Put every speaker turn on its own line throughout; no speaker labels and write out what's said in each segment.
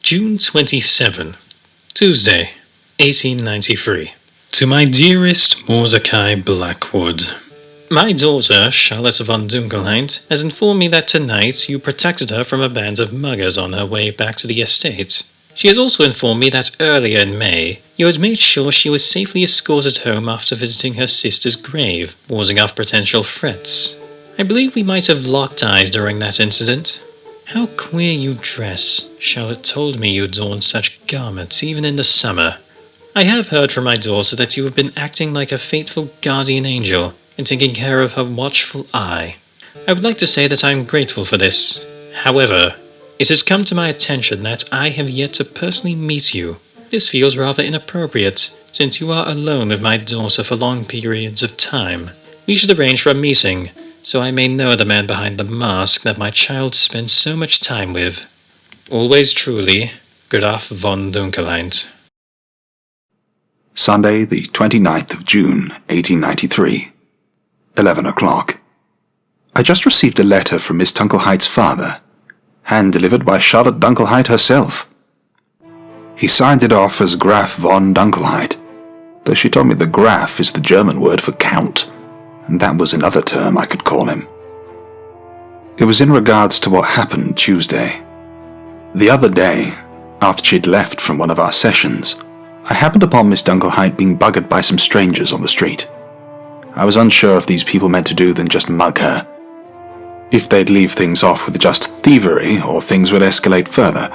June 27, Tuesday, 1893. To my dearest Mordecai Blackwood. My daughter, Charlotte von Dunkelheit, has informed me that tonight you protected her from a band of muggers on her way back to the estate. She has also informed me that earlier in May, you had made sure she was safely escorted home after visiting her sister's grave, warding off potential threats. I believe we might have locked eyes during that incident. How queer you dress. Charlotte told me you adorned such garments even in the summer. I have heard from my daughter that you have been acting like a faithful guardian angel and taking care of her watchful eye. I would like to say that I am grateful for this. However, it has come to my attention that I have yet to personally meet you. This feels rather inappropriate, since you are alone with my daughter for long periods of time. We should arrange for a meeting, so I may know the man behind the mask that my child spends so much time with. Always truly, Graf von Dunkelheit.
Sunday, the 29th of June, 1893. 11 o'clock. I just received a letter from Miss Dunkelheit's father, hand-delivered by Charlotte Dunkelheit herself. He signed it off as Graf von Dunkelheit, though she told me the Graf is the German word for count, and that was another term I could call him. It was in regards to what happened Tuesday. The other day, after she'd left from one of our sessions, I happened upon Miss Dunkelheit being buggered by some strangers on the street. I was unsure if these people meant to do than just mug her. If they'd leave things off with just thievery, or things would escalate further.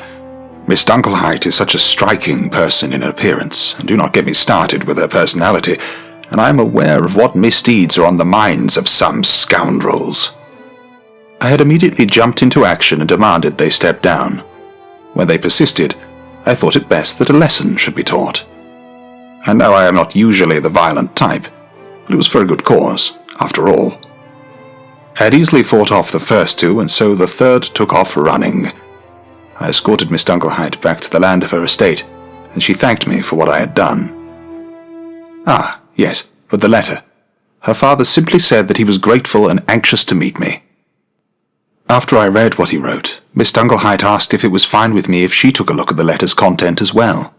Miss Dunkelheit is such a striking person in appearance, and do not get me started with her personality, and I am aware of what misdeeds are on the minds of some scoundrels. I had immediately jumped into action and demanded they step down. When they persisted, I thought it best that a lesson should be taught. I know I am not usually the violent type, but it was for a good cause, after all. I had easily fought off the first two, and so the third took off running. I escorted Miss Dunkelheit back to the land of her estate, and she thanked me for what I had done. Ah, yes, but the letter. Her father simply said that he was grateful and anxious to meet me. After I read what he wrote, Miss Dunkelheit asked if it was fine with me if she took a look at the letter's content as well.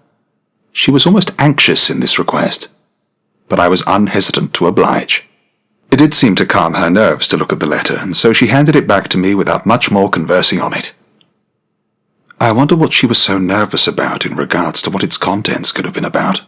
She was almost anxious in this request, but I was unhesitant to oblige. It did seem to calm her nerves to look at the letter, and so she handed it back to me without much more conversing on it. I wonder what she was so nervous about in regards to what its contents could have been about.